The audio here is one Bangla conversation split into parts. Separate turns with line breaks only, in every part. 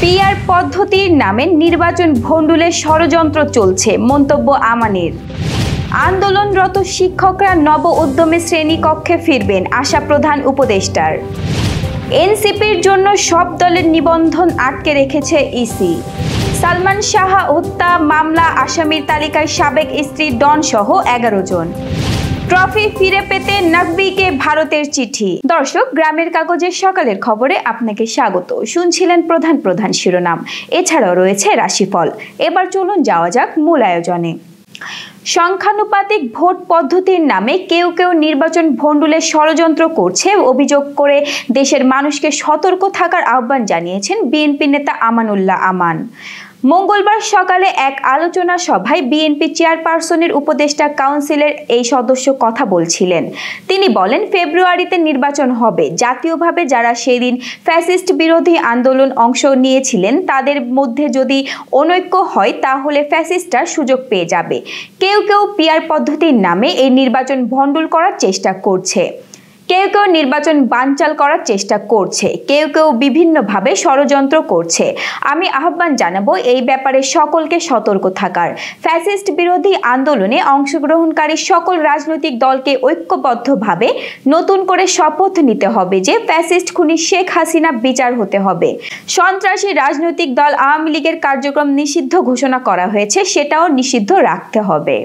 পিআর পদ্ধতির নামে নির্বাচন ভণ্ডুলের ষড়যন্ত্র চলছে, মন্তব্য আমানের। আন্দোলনরত শিক্ষকরা নব উদ্যমে শ্রেণীকক্ষে ফিরবেন, আশা প্রধান উপদেষ্টার। এনসিপির জন্য সব দলের নিবন্ধন আটকে রেখেছে ইসি। সালমান শাহ হত্যা মামলা আসামির তালিকায় সাবেক স্ত্রী ডন সহ 11 জন। ট্রফি ফিরে পেতে নকভিকে ভারতের চিঠি। দর্শক, গ্রামের কাগজের সকালের খবরে আপনাকে স্বাগত। শুনছিলেন প্রধান প্রধান শিরোনাম, এছাড়াও রয়েছে রাশিফল। এবার চলুন যাওয়া যাক মূল আয়োজনে। সংখ্যানুপাতিক ভোট পদ্ধতির নামে কেউ কেউ নির্বাচন ভণ্ডুলের ষড়যন্ত্র করছে অভিযোগ করে দেশের মানুষকে সতর্ক থাকার আহ্বান জানিয়েছেন বিএনপি নেতা আমানুল্লাহ আমান। মঙ্গলবার সকালে এক আলোচনা সভায় বিএনপি চেয়ারপারসনের উপদেষ্টা কাউন্সিলের এই সদস্য কথা বলছিলেন। তিনি বলেন, ফেব্রুয়ারিতে নির্বাচন হবে। জাতীয়ভাবে যারা সেদিন ফ্যাসিস্ট বিরোধী আন্দোলন অংশ নিয়েছিলেন তাদের মধ্যে যদি অনৈক্য হয় তাহলে ফ্যাসিস্টরা সুযোগ পেয়ে যাবে। কেউ কেউ পিআর পদ্ধতির নামে এই নির্বাচন ভণ্ডুল করার চেষ্টা করছে, কেউ কেউ নির্বাচন বানচাল করার চেষ্টা করছে, কেউ কেউ বিভিন্নভাবে ষড়যন্ত্র করছে। আমি আহ্বান জানাবো এই ব্যাপারে সকলকে সতর্ক থাকার। ফ্যাসিস্ট বিরোধী আন্দোলনে অংশগ্রহণকারী সকল রাজনৈতিক দলকে ঐক্যবদ্ধভাবে নতুন করে শপথ নিতে হবে যে ফ্যাসিস্ট খুনি শেখ হাসিনা বিচার হতে হবে। সন্ত্রাসী রাজনৈতিক দল আওয়ামী লীগের কার্যক্রম নিষিদ্ধ ঘোষণা করা হয়েছে, সেটাও নিষিদ্ধ রাখতে হবে।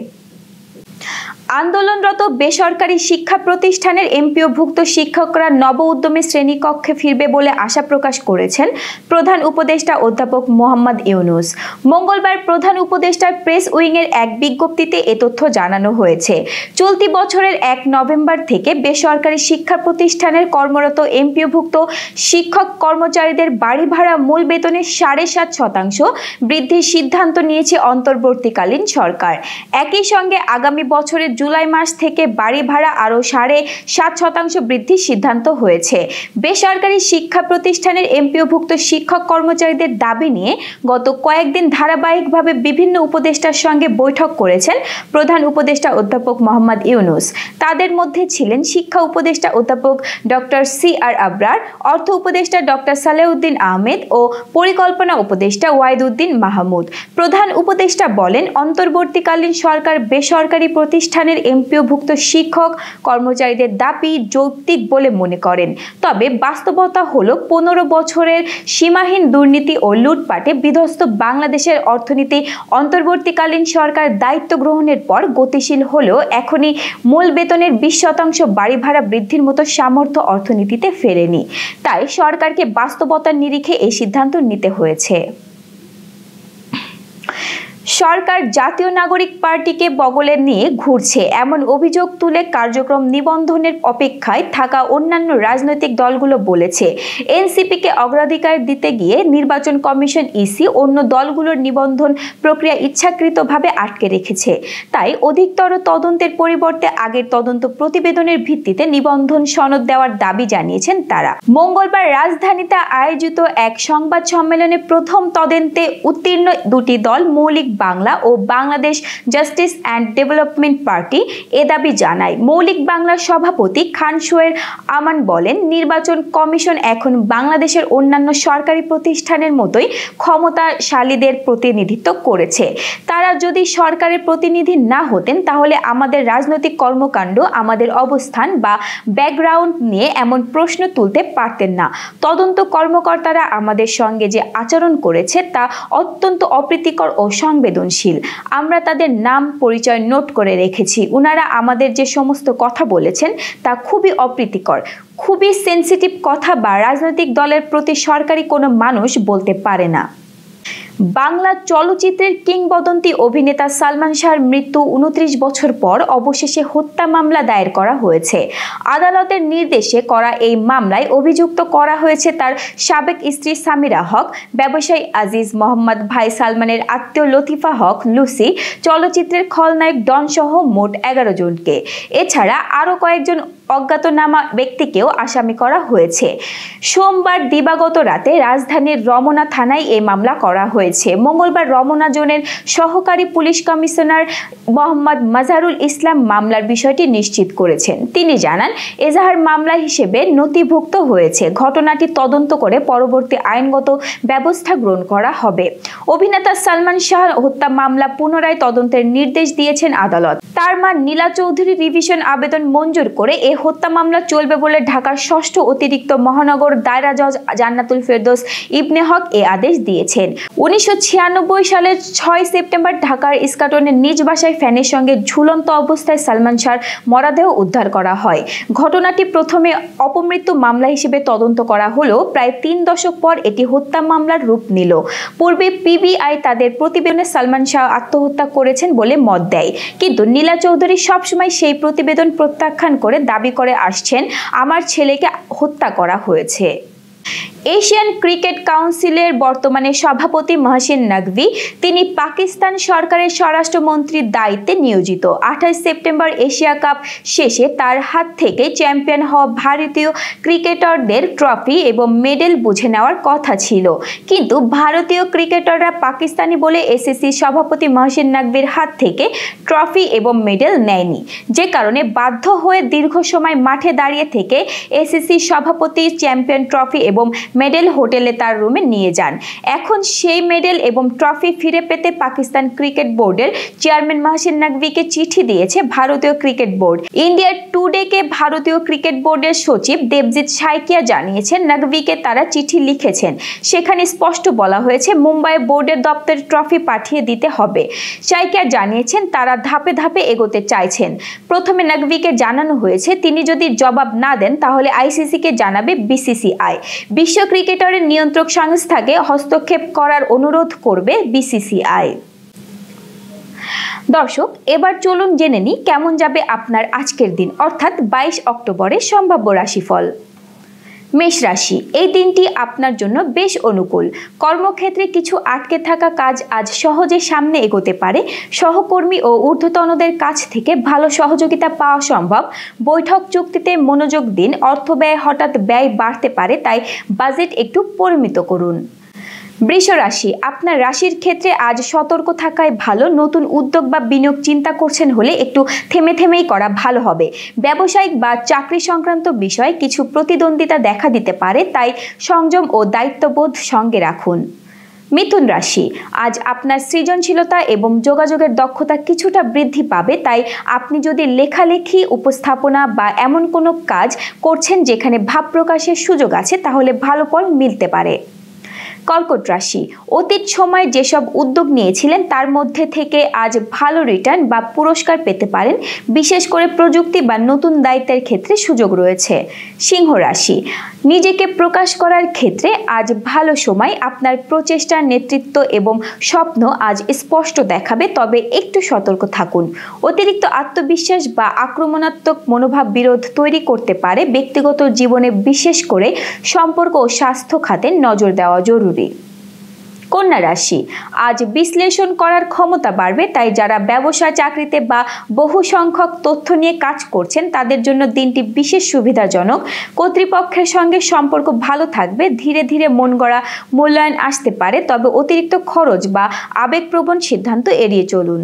আন্দোলনরত বেসরকারি শিক্ষা প্রতিষ্ঠানের এমপিওভুক্ত শিক্ষকরা নব উদ্যমে শ্রেণীকক্ষে ফিরবে বলে আশা প্রকাশ করেছেন প্রধান উপদেষ্টা অধ্যাপক মোহাম্মদ ইউনূস। মঙ্গলবার প্রধান উপদেষ্টার প্রেস উইংয়ের এক বিজ্ঞপ্তিতে এ তথ্য জানানো হয়েছে। চলতি বছরের 1 নভেম্বর থেকে বেসরকারি শিক্ষা প্রতিষ্ঠানের কর্মরত এমপিওভুক্ত শিক্ষক কর্মচারীদের বাড়ি ভাড়া মূল বেতনের 7.5% বৃদ্ধির সিদ্ধান্ত নিয়েছে অন্তর্বর্তীকালীন সরকার। একই সঙ্গে আগামী বছরের জুলাই মাস থেকে বাড়ি ভাড়া আরও 7.5% বৃদ্ধির সিদ্ধান্ত হয়েছে। বেসরকারি শিক্ষা প্রতিষ্ঠানের এমপিওভুক্ত শিক্ষক কর্মচারীদের দাবি নিয়ে গত কয়েকদিন ধারাবাহিকভাবে বিভিন্ন উপদেষ্টার সঙ্গে বৈঠক করেছেন প্রধান উপদেষ্টা অধ্যাপক মোহাম্মদ ইউনূস। তাদের মধ্যে ছিলেন শিক্ষা উপদেষ্টা অধ্যাপক ডক্টর CR আবরার, অর্থ উপদেষ্টা ডক্টর সালেউদ্দিন আহমেদ ও পরিকল্পনা উপদেষ্টা ওয়াহিদুদ্দিন মাহমুদ। প্রধান উপদেষ্টা বলেন, অন্তর্বর্তীকালীন সরকার বেসরকারি প্রতিষ্ঠানের এমপিওভুক্ত শিক্ষক কর্মচারীদের দাবি যৌক্তিক বলে মনে করেন। তবে বাস্তবতা হলো 15 বছরের সীমাহীন দুর্নীতি ও লুটপাটে বিধ্বস্ত বাংলাদেশের অর্থনীতি অন্তর্বর্তীকালীন সরকার দায়িত্ব গ্রহণের পর গতিশীল হলেও এখনই মূল বেতনের 20% বাড়ি ভাড়া বৃদ্ধির মতো সামর্থ্য অর্থনীতিতে ফেরেনি। তাই সরকারকে বাস্তবতার নিরিখে এই সিদ্ধান্ত নিতে হয়েছে। সরকার জাতীয় নাগরিক পার্টিকে বগলে নিয়ে ঘুরছে এমন অভিযোগ তুলে কার্যক্রম নিবন্ধনের অপেক্ষায় থাকা অন্যান্য রাজনৈতিক দলগুলো বলেছে, এনসিপিকে অগ্রাধিকার দিতে গিয়ে নির্বাচন কমিশন ইসি অন্য দলগুলোর নিবন্ধন প্রক্রিয়া ইচ্ছাকৃতভাবে আটকে রেখেছে। তাই অধিকতর তদন্তের পরিবর্তে আগের তদন্ত প্রতিবেদনের ভিত্তিতে নিবন্ধন সনদ দেওয়ার দাবি জানিয়েছেন তারা। মঙ্গলবার রাজধানীতে আয়োজিত এক সংবাদ সম্মেলনে প্রথম তদন্তে উত্তীর্ণ দুটি দল মৌলিক বাংলা ও Bangladesh justice and development party এ দাবি জানায়। মৌলিক বাংলার সভাপতি খান শোয়ের আমান বলেন, নির্বাচন কমিশন এখন বাংলাদেশের অন্যান্য সরকারি প্রতিষ্ঠানের মতোই ক্ষমতাশালীদের প্রতিনিধিত্ব করেছে। তারা যদি সরকারের প্রতিনিধি না হতেন তাহলে আমাদের রাজনৈতিক কর্মকাণ্ড, আমাদের অবস্থান বা ব্যাকগ্রাউন্ড নিয়ে এমন প্রশ্ন তুলতে পারতেন না। তদন্ত কর্মকর্তারা আমাদের সঙ্গে যে আচরণ করেছে তা অত্যন্ত অপ্রীতিকর ও সংবেদনশীল। আমরা তাদের নাম পরিচয় নোট করে রেখেছি। উনারা আমাদের যে সমস্ত কথা বলেছেন তা খুবই অপ্রীতিকর, খুবই সেনসিটিভ কথা বা রাজনৈতিক দলের প্রতি সরকারি কোনো মানুষ বলতে পারে না। বাংলা চলচ্চিত্রের কিংবদন্তি অভিনেতা সালমান শাহর মৃত্যু 29 বছর পর অবশেষে হত্যা মামলা দায়ের করা হয়েছে। আদালতের নির্দেশে করা এই মামলায় অভিযুক্ত করা হয়েছে তার সাবেক স্ত্রী সামিরা হক, ব্যবসায়ী আজিজ মোহাম্মদ ভাই সালমানের আত্মীয় লতিফা হক লুসি, চলচ্চিত্রের খলনায়ক ডন সহ মোট 11 জনকে। এছাড়া আরও কয়েকজন অজ্ঞাতনামা ব্যক্তিকেও আসামি করা হয়েছে। সোমবার দিবাগত রাতে রাজধানীর রমনা থানায় এই মামলা করা হয়েছে। মঙ্গলবার রমনা জোনের সহকারী পুলিশ কমিশনার মোহাম্মদ মাজহারুল ইসলাম মামলার বিষয়টি নিশ্চিত করেছেন। তিনি জানান, এজাহার মামলা হিসেবে নথিভুক্ত হয়েছে। ঘটনাটি তদন্ত করে পরবর্তী আইনগত ব্যবস্থা গ্রহণ করা হবে। অভিনেতা সালমান শাহ হত্যা মামলা পুনরায় তদন্তের নির্দেশ দিয়েছেন আদালত। তার মা নীলা চৌধুরী রিভিশন আবেদন মঞ্জুর করে এই হত্যা মামলা চলবে বলে ঢাকার ষষ্ঠ অতিরিক্ত মহানগর দায়রা জজ জান্নাতুল ফেরদৌস ইবনে হক এ আদেশ দিয়েছেন। 1996 সালের 6 সেপ্টেম্বর ঢাকার ইস্কাটনের নিজ বাসায় ফ্যানের সঙ্গে ঝুলন্ত অবস্থায় সালমান শাহর মরদেহ উদ্ধার করা হয়। ঘটনাটি প্রথমে অপমৃত্যু মামলা হিসেবে তদন্ত করা হলেও প্রায় 3 দশক পর এটি হত্যা মামলার রূপ নিল। পূর্বে পিবিআই তাদের প্রতিবেদনে সালমান শাহ আত্মহত্যা করেছেন বলে মত দেয়, কিন্তু নীলা চৌধুরী সবসময় সেই প্রতিবেদন প্রত্যাখ্যান করে দাবি করে আসছেন, আমার ছেলেকে হত্যা করা হয়েছে। এশিয়ান ক্রিকেট কাউন্সিলের বর্তমানে সভাপতি মহসিন নকভি, তিনি পাকিস্তান সরকারের স্বরাষ্ট্রমন্ত্রীর দায়িত্বে নিয়োজিত। 28 সেপ্টেম্বর এশিয়া কাপ শেষে তার হাত থেকে চ্যাম্পিয়ন হওয়া ভারতীয় ক্রিকেটারদের ট্রফি এবং মেডেল বুঝে নেওয়ার কথা ছিল, কিন্তু ভারতীয় ক্রিকেটাররা পাকিস্তানি বলে এসিসি সভাপতি মহসিন নকভির হাত থেকে ট্রফি এবং মেডেল নেয়নি, যে কারণে বাধ্য হয়ে দীর্ঘ সময় মাঠে দাঁড়িয়ে থেকে এসিসি সভাপতি চ্যাম্পিয়ন ট্রফি এবং মেডেল হোটেলে তার রুমে নিয়ে যান। এখন সেই মেডেল এবং ট্রফি ফিরে পেতে পাকিস্তান ক্রিকেট বোর্ডের চেয়ারম্যান মহসিন নকভিকে চিঠি দিয়েছে ভারতীয় ক্রিকেট বোর্ড। ইন্ডিয়া টুডেকে ভারতীয় ক্রিকেট বোর্ডের সচিব দেবজিৎ সাইকিয়া জানিয়েছেন, নকভিকে তারা চিঠি লিখেছেন। সেখানে স্পষ্ট বলা হয়েছে মুম্বাই বোর্ডের দপ্তরে ট্রফি পাঠিয়ে দিতে হবে। সাইকিয়া জানিয়েছেন তারা ধাপে ধাপে এগোতে চাইছেন। প্রথমে নকভিকে জানানো হয়েছে তিনি যদি জবাব না দেন তাহলে আইসিসিকে জানাবে বিসিসিআই। বিশ্ব ক্রিকেটারের নিয়ন্ত্রক সংস্থাকে হস্তক্ষেপ করার অনুরোধ করবে বিসিসিআই। দর্শক, এবার চলুন জেনে নিই কেমন যাবে আপনার আজকের দিন, অর্থাৎ 22 অক্টোবরের সম্ভাব্য রাশিফল। মেষ রাশি, এই দিনটি আপনার জন্য বেশ অনুকূল। কর্মক্ষেত্রে কিছু আটকে থাকা কাজ আজ সহজে সামনে এগোতে পারে। সহকর্মী ও ঊর্ধ্বতনদের কাছ থেকে ভালো সহযোগিতা পাওয়া সম্ভব। বৈঠক চুক্তিতে মনোযোগ দিন। অর্থ ব্যয় হঠাৎ ব্যয় বাড়তে পারে, তাই বাজেট একটু পরিমিত করুন। বৃষ রাশি, আপনার রাশির ক্ষেত্রে আজ সতর্ক থাকাই ভালো। নতুন উদ্যোগ বা বিনিয়োগ চিন্তা করছেন হলে একটু থেমে থেমেই করা ভালো হবে। ব্যবসায়িক বা চাকরি সংক্রান্ত বিষয়ে কিছু প্রতিদ্বন্দ্বিতা দেখা দিতে পারে, তাই সংযম ও দায়িত্ববোধ সঙ্গে রাখুন। মিথুন রাশি, আজ আপনার সৃজনশীলতা এবং যোগাযোগের দক্ষতা কিছুটা বৃদ্ধি পাবে, তাই আপনি যদি লেখালেখি, উপস্থাপনা বা এমন কোনো কাজ করছেন যেখানে ভাব প্রকাশের সুযোগ আছে তাহলে ভালো ফল মিলতে পারে। কর্কট রাশি, অতীত সময়ে যেসব উদ্যোগ নিয়েছিলেন তার মধ্যে থেকে আজ ভালো রিটার্ন বা পুরস্কার পেতে পারেন। বিশেষ করে প্রযুক্তি বা নতুন দায়িত্বের ক্ষেত্রে সুযোগ রয়েছে। সিংহ রাশি, নিজেকে প্রকাশ করার ক্ষেত্রে আজ ভালো সময়। আপনার প্রচেষ্টার নেতৃত্ব এবং স্বপ্ন আজ স্পষ্ট দেখাবে, তবে একটু সতর্ক থাকুন। অতিরিক্ত আত্মবিশ্বাস বা আক্রমণাত্মক মনোভাব বিরোধ তৈরি করতে পারে। ব্যক্তিগত জীবনে বিশেষ করে সম্পর্ক ও স্বাস্থ্য খাতে নজর দেওয়া জরুরি। কন্যা রাশি, আজ বিশ্লেষণ করার ক্ষমতা বাড়বে, তাই যারা ব্যবসা, চাকরিতে বা বহু সংখ্যক তথ্য নিয়ে কাজ করছেন তাদের জন্য দিনটি বিশেষ সুবিধাজনক। কর্তৃপক্ষের সঙ্গে সম্পর্ক ভালো থাকবে। ধীরে ধীরে মন গড়া মূল্যায়ন আসতে পারে, তবে অতিরিক্ত খরচ বা আবেগপ্রবণ সিদ্ধান্ত এড়িয়ে চলুন।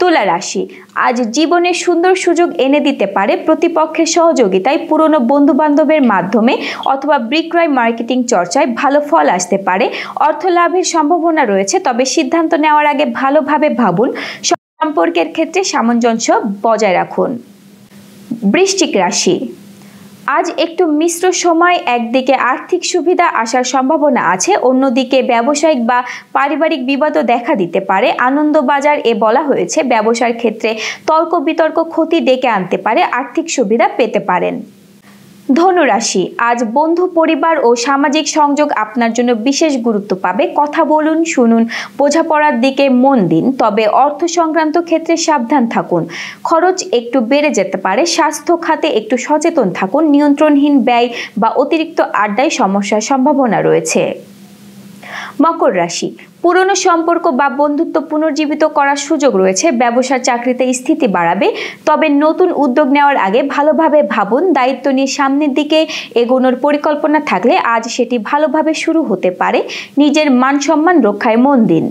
তুলা রাশি, আজ জীবনে সুন্দর সুযোগ এনে দিতে পারে। প্রতিপক্ষের সহযোগিতায়, পুরনো বন্ধু বান্ধবের মাধ্যমে অথবা বিক্রয় মার্কেটিং চর্চায় ভালো ফল আসতে পারে। অর্থ লাভের সম্ভাবনা রয়েছে, তবে সিদ্ধান্ত নেওয়ার আগে ভালোভাবে ভাবুন। সম্পর্কের ক্ষেত্রে সামঞ্জস্য বজায় রাখুন। বৃশ্চিক রাশি, আজ একটু মিশ্র সময়। একদিকে আর্থিক সুবিধা আসার সম্ভাবনা আছে, অন্যদিকে ব্যবসায়িক বা পারিবারিক বিবাদও দেখা দিতে পারে। আনন্দবাজার এ বলা হয়েছে ব্যবসার ক্ষেত্রে তর্ক বিতর্ক ক্ষতি ডেকে আনতে পারে। আর্থিক সুবিধা পেতে পারেন। ধনুরাশি, আজ বন্ধু, পরিবার ও সামাজিক সংযোগ আপনার জন্য বিশেষ গুরুত্ব পাবে। কথা বলুন, শুনুন, বোঝাপড়ার দিকে মন দিন, তবে অর্থ সংক্রান্ত ক্ষেত্রে সাবধান থাকুন। খরচ একটু বেড়ে যেতে পারে। স্বাস্থ্য খাতে একটু সচেতন থাকুন। নিয়ন্ত্রণহীন ব্যয় বা অতিরিক্ত আড্ডায় সমস্যার সম্ভাবনা রয়েছে। মকর রাশি, পুরনো সম্পর্ক বা বন্ধুত্ব পুনর্জীবিত করার সুযোগ রয়েছে। ব্যবসা চাকরিতে স্থিতি বাড়াবে, তবে নতুন উদ্যোগ নেওয়ার আগে ভালোভাবে ভাবুন। দায়িত্ব নিয়ে সামনের দিকে এগোনোর পরিকল্পনা থাকলে আজ সেটি ভালোভাবে শুরু হতে পারে। নিজের মান সম্মান রক্ষায় মন দিন।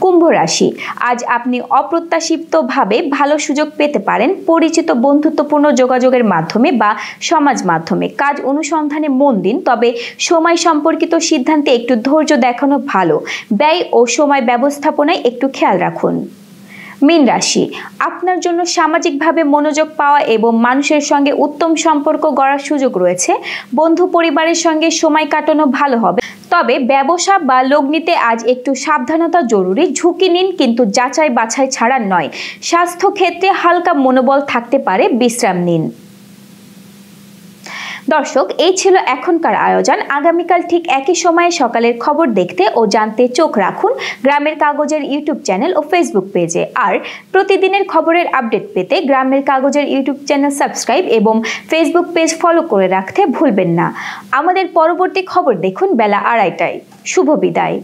কুম্ভ রাশি, আজ আপনি অপ্রত্যাশিতভাবে ভালো সুযোগ পেতে পারেন। পরিচিত বন্ধুত্বপূর্ণ যোগাযোগের মাধ্যমে বা সমাজ মাধ্যমে কাজ অনুসন্ধানে মন দিন, তবে সময় সম্পর্কিত সিদ্ধান্তে একটু ধৈর্য দেখানো ভালো। ব্যয় ও সময় ব্যবস্থাপনায় একটু খেয়াল রাখুন। মীন রাশি, আপনার জন্য সামাজিকভাবে মনোযোগ পাওয়া এবং মানুষের সঙ্গে উত্তম সম্পর্ক গড়ার সুযোগ রয়েছে। বন্ধু পরিবারের সঙ্গে সময় কাটানো ভালো হবে, তবে ব্যবসা বা লগ্নিতে আজ একটু সাবধানতা জরুরি। ঝুঁকি নিন, কিন্তু যাচাই বাছাই ছাড়া নয়। স্বাস্থ্য ক্ষেত্রে হালকা মনোবল থাকতে পারে, বিশ্রাম নিন। দর্শক, এই ছিল এখনকার আয়োজন। আগামীকাল ঠিক একই সময়ে সকালের খবর দেখতে ও জানতে চোখ রাখুন গ্রামের কাগজের ইউটিউব চ্যানেল ও ফেসবুক পেজে। আর প্রতিদিনের খবরের আপডেট পেতে গ্রামের কাগজের ইউটিউব চ্যানেল সাবস্ক্রাইব এবং ফেসবুক পেজ ফলো করে রাখতে ভুলবেন না। আমাদের পরবর্তী খবর দেখুন বেলা 2:30টায়। শুভ বিদায়।